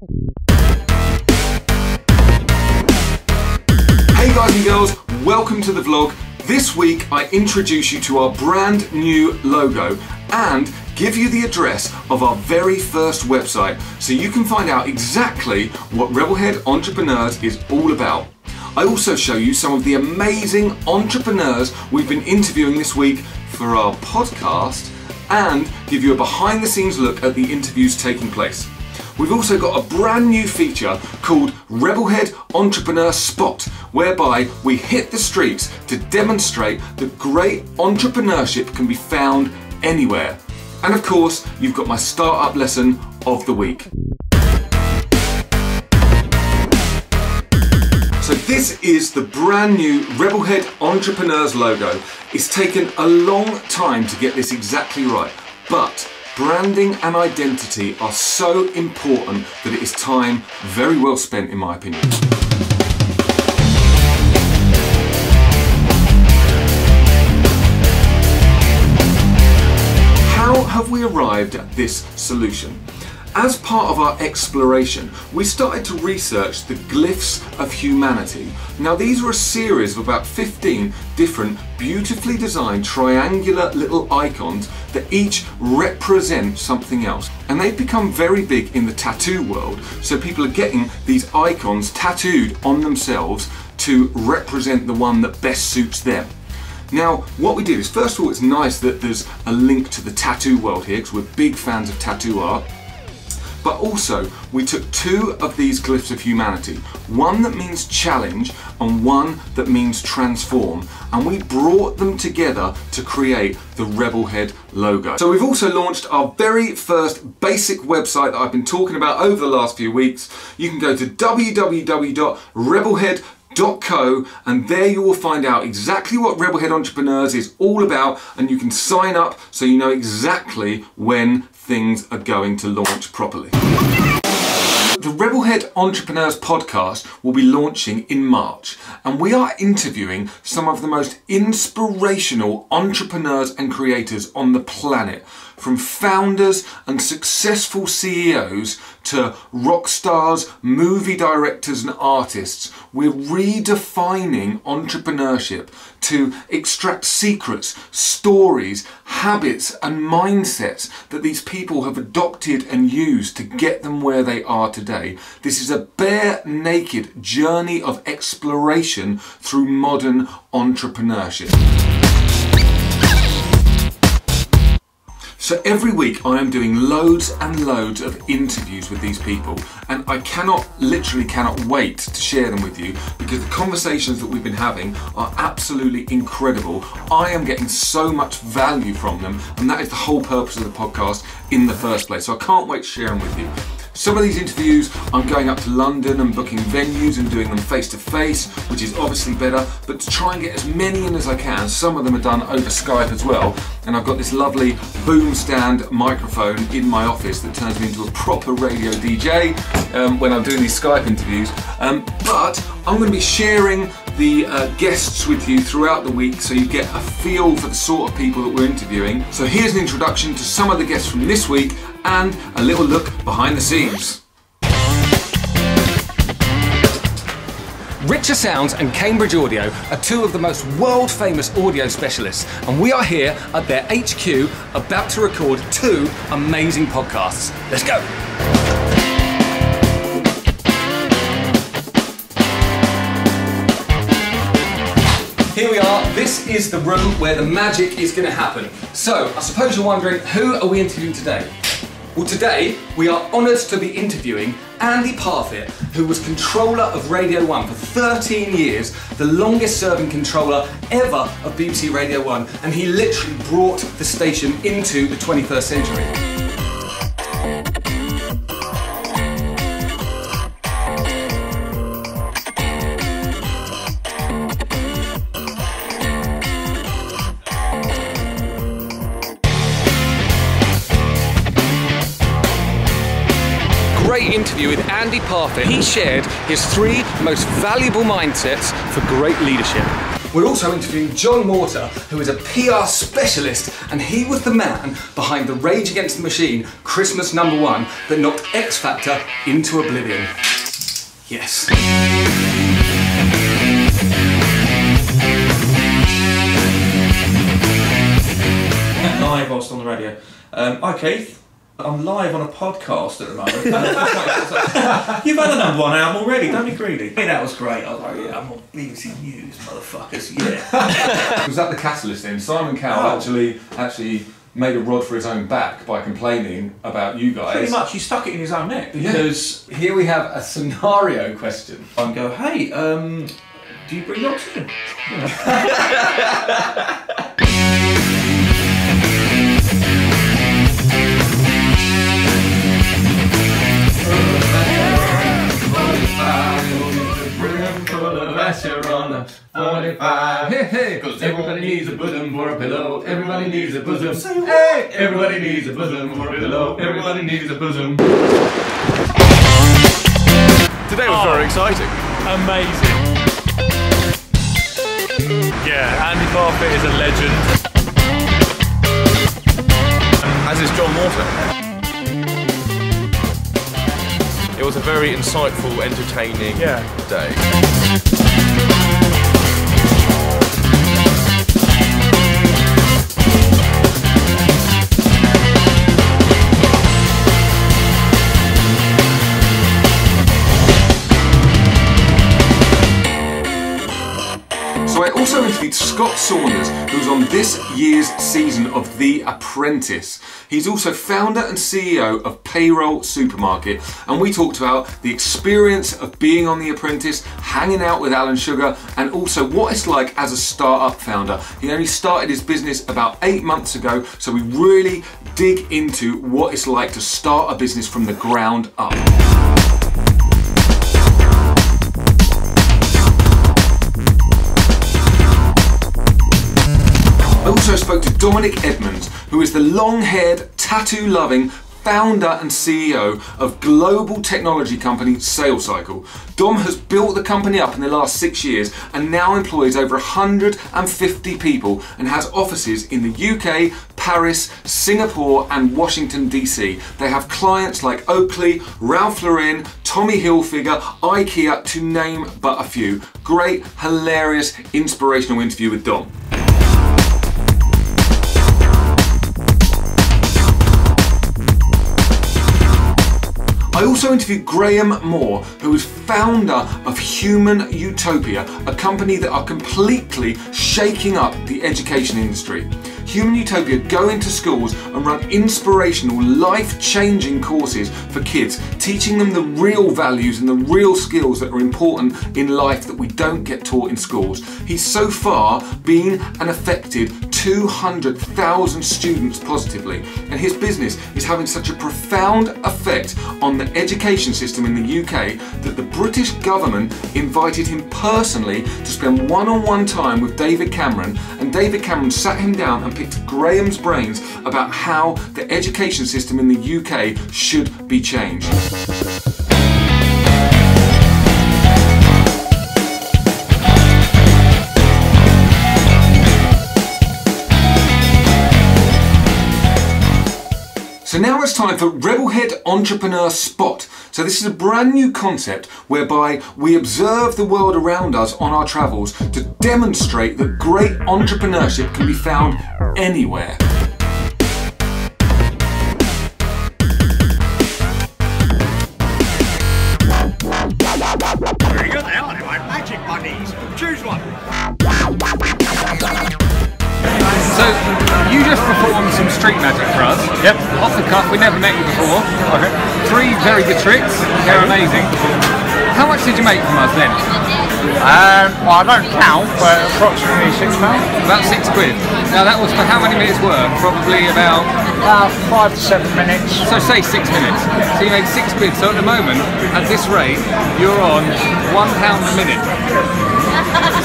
Hey guys and girls, welcome to the vlog. This week I introduce you to our brand new logo and give you the address of our very first website so you can find out exactly what Reblhead Entrepreneurs is all about. I also show you some of the amazing entrepreneurs we've been interviewing this week for our podcast and give you a behind the scenes look at the interviews taking place. We've also got a brand new feature called Reblhead Entrepreneur Spot, whereby we hit the streets to demonstrate that great entrepreneurship can be found anywhere. And of course, you've got my startup lesson of the week. So this is the brand new Reblhead Entrepreneurs logo. It's taken a long time to get this exactly right, but branding and identity are so important that it is time very well spent, in my opinion. How have we arrived at this solution? As part of our exploration, we started to research the Glyphs of Humanity. Now these are a series of about 15 different beautifully designed triangular little icons that each represent something else. And they've become very big in the tattoo world, so people are getting these icons tattooed on themselves to represent the one that best suits them. Now, what we did is, first of all, it's nice that there's a link to the tattoo world here, because we're big fans of tattoo art. But also, we took two of these Glyphs of Humanity, one that means challenge and one that means transform, and we brought them together to create the Reblhead logo. So we've also launched our very first basic website that I've been talking about over the last few weeks. You can go to www.reblhead.co and there you will find out exactly what Reblhead Entrepreneurs is all about, and you can sign up so you know exactly when things are going to launch properly. The Reblhead Entrepreneurs podcast will be launching in March, and we are interviewing some of the most inspirational entrepreneurs and creators on the planet, from founders and successful CEOs to rock stars, movie directors and artists. We're redefining entrepreneurship to extract secrets, stories, habits and mindsets that these people have adopted and used to get them where they are today. This is a bare naked journey of exploration through modern entrepreneurship. So every week I am doing loads and loads of interviews with these people, and I literally cannot wait to share them with you, because the conversations that we've been having are absolutely incredible. I am getting so much value from them, and that is the whole purpose of the podcast in the first place. So I can't wait to share them with you. Some of these interviews I'm going up to London and booking venues and doing them face to face, which is obviously better, but to try and get as many in as I can. Some of them are done over Skype as well, and I've got this lovely boom stand microphone in my office that turns me into a proper radio DJ when I'm doing these Skype interviews. But I'm going to be sharing the guests with you throughout the week so you get a feel for the sort of people that we're interviewing. So here's an introduction to some of the guests from this week and a little look behind the scenes. Richer Sounds and Cambridge Audio are two of the most world famous audio specialists, and we are here at their HQ about to record two amazing podcasts. Let's go! Here we are, this is the room where the magic is going to happen. So, I suppose you're wondering, who are we interviewing today? Well, today we are honoured to be interviewing Andy Parfitt, who was controller of Radio 1 for 13 years, the longest serving controller ever of BBC Radio 1, and he literally brought the station into the 21st century. Great interview with Andy Parfitt. He shared his 3 most valuable mindsets for great leadership. We're also interviewing John Mortar, who is a PR specialist, and he was the man behind the Rage Against the Machine Christmas #1 that knocked X Factor into oblivion. Yes. Live whilst on the radio. Hi Keith, I'm live on a podcast at the moment. You've had a #1 album already, don't be greedy. Hey, that was great. I was like, yeah, I'm on BBC News, motherfuckers, yeah. Was that the catalyst then? Simon Cowell actually made a rod for his own back by complaining about you guys. Pretty much, he stuck it in his own neck. Because here we have a scenario question. I go, hey, do you breathe oxygen? On the 45, hey, hey, cause everybody needs a bosom for a pillow. Everybody needs a bosom. Hey, everybody needs a bosom for a pillow. Everybody needs a bosom. Today was very exciting. Amazing. Yeah, Andy Parfit is a legend. As is John Mortar. It was a very insightful, entertaining day. So I also interviewed Scott Saunders, who's on this year's season of The Apprentice. He's also founder and CEO of Payroll Supermarket, and we talked about the experience of being on The Apprentice, hanging out with Alan Sugar, and also what it's like as a startup founder. He only started his business about 8 months ago, so we really dig into what it's like to start a business from the ground up. I also spoke to Dominic Edmonds, who is the long-haired, tattoo-loving founder and CEO of global technology company SalesCycle. Dom has built the company up in the last 6 years and now employs over 150 people and has offices in the UK, Paris, Singapore and Washington DC. They have clients like Oakley, Ralph Lauren, Tommy Hilfiger, IKEA, to name but a few. Great, hilarious, inspirational interview with Dom. I also interviewed Graham Moore, who is founder of Utopia, a company that are completely shaking up the education industry. Utopia go into schools and run inspirational, life-changing courses for kids, teaching them the real values and the real skills that are important in life that we don't get taught in schools. He's so far been and affected 200,000 students positively, and his business is having such a profound effect on the education system in the UK that the British government invited him personally to spend one-on-one time with David Cameron, and David Cameron sat him down and picked Graham's brains about how the education system in the UK should be changed. So now it's time for Reblhead Entrepreneur Spot. So this is a brand new concept whereby we observe the world around us on our travels to demonstrate that great entrepreneurship can be found anywhere. Very good, Alan. I like magic bunnies. Choose one. So, you just performed some street magic for us. Yep. Off the cuff, we never met you before. Okay. 3 very good tricks, they're amazing. How much did you make from us then? Well, I don't count, but approximately £6. About £6. Now that was for how many minutes work? Probably about... 5 to 7 minutes. So say 6 minutes. So you made £6. So at the moment, at this rate, you're on £1 a minute.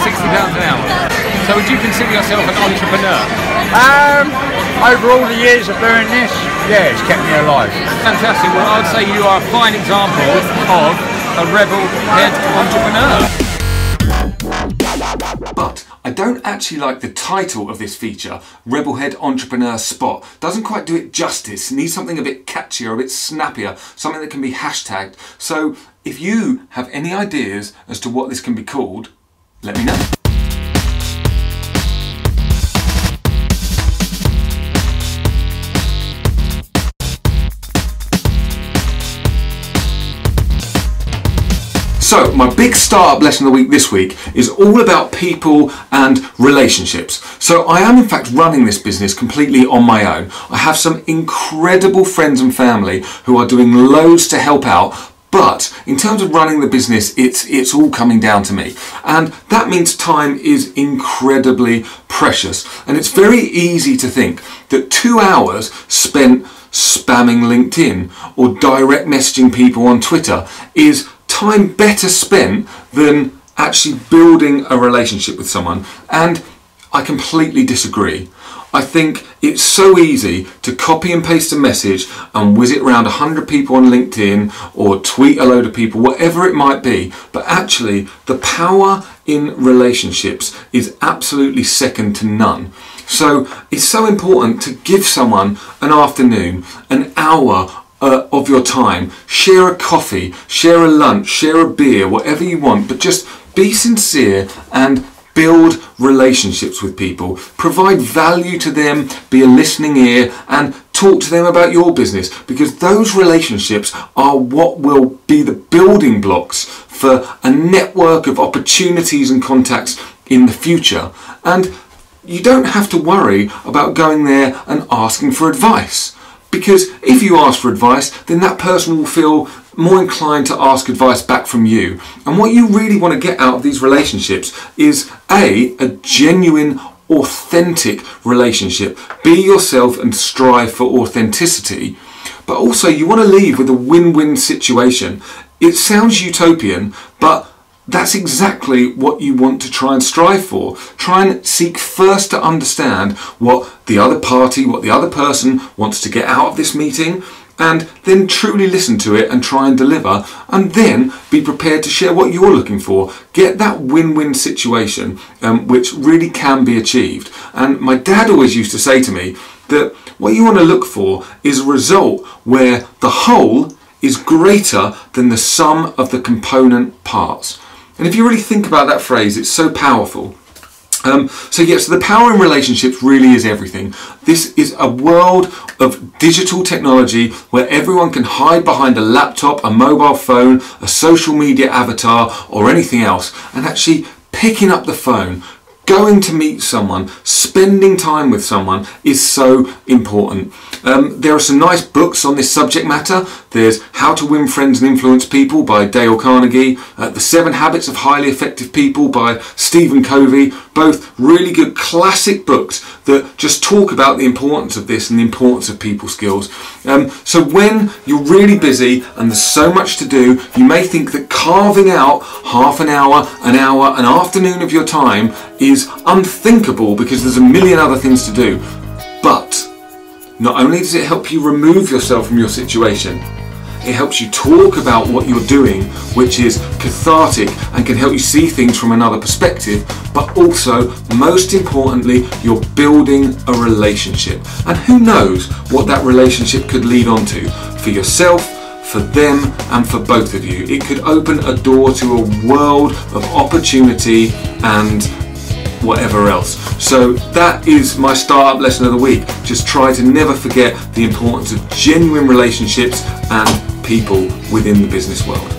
£60 an hour. So would you consider yourself an entrepreneur? Over all the years of doing this, yeah, it's kept me alive. Fantastic. Well, I'd say you are a fine example of a Reblhead entrepreneur. But I don't actually like the title of this feature, Reblhead Entrepreneur Spot. Doesn't quite do it justice. It needs something a bit catchier, a bit snappier, something that can be hashtagged. So if you have any ideas as to what this can be called, let me know. So my big startup lesson of the week this week is all about people and relationships. So I am in fact running this business completely on my own. I have some incredible friends and family who are doing loads to help out, but in terms of running the business, it's all coming down to me. And that means time is incredibly precious. And it's very easy to think that 2 hours spent spamming LinkedIn or direct messaging people on Twitter is time better spent than actually building a relationship with someone. And I completely disagree. I think it's so easy to copy and paste a message and whiz it around 100 people on LinkedIn or tweet a load of people, whatever it might be. But actually, the power in relationships is absolutely second to none. So it's so important to give someone an afternoon, an hour of your time. Share a coffee, share a lunch, share a beer, whatever you want, but just be sincere and build relationships with people. Provide value to them, be a listening ear, and talk to them about your business, because those relationships are what will be the building blocks for a network of opportunities and contacts in the future. And you don't have to worry about going there and asking for advice. Because if you ask for advice, then that person will feel more inclined to ask advice back from you. And what you really want to get out of these relationships is a genuine, authentic relationship. Be yourself and strive for authenticity. But also you want to leave with a win-win situation. It sounds utopian, but that's exactly what you want to try and strive for. Try and seek first to understand what the other party, what the other person wants to get out of this meeting, and then truly listen to it and try and deliver, and then be prepared to share what you're looking for. Get that win-win situation, which really can be achieved. And my dad always used to say to me that what you want to look for is a result where the whole is greater than the sum of the component parts. And if you really think about that phrase, it's so powerful. So the power in relationships really is everything. This is a world of digital technology where everyone can hide behind a laptop, a mobile phone, a social media avatar, or anything else. And actually picking up the phone, going to meet someone, spending time with someone is so important. There are some nice books on this subject matter. There's How to Win Friends and Influence People by Dale Carnegie, The 7 Habits of Highly Effective People by Stephen Covey, both really good classic books that just talk about the importance of this and the importance of people skills. So when you're really busy and there's so much to do, you may think that carving out half an hour, an afternoon of your time is unthinkable because there's a million other things to do. But not only does it help you remove yourself from your situation, it helps you talk about what you're doing, which is cathartic and can help you see things from another perspective, but also, most importantly, you're building a relationship. And who knows what that relationship could lead on to for yourself, for them, and for both of you. It could open a door to a world of opportunity and whatever else. So that is my startup lesson of the week. Just try to never forget the importance of genuine relationships and people within the business world.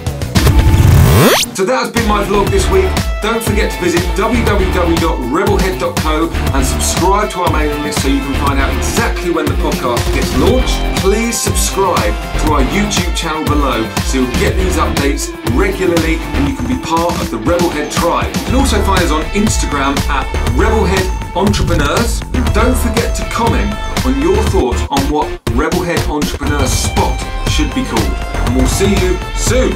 So that has been my vlog this week. Don't forget to visit www.reblhead.co and subscribe to our mailing list so you can find out exactly when the podcast gets launched. Please subscribe to our YouTube channel below so you'll get these updates regularly and you can be part of the Reblhead tribe. You can also find us on Instagram at Reblhead Entrepreneurs. And don't forget to comment on your thoughts on what Reblhead Entrepreneur Spot should be called. And we'll see you soon.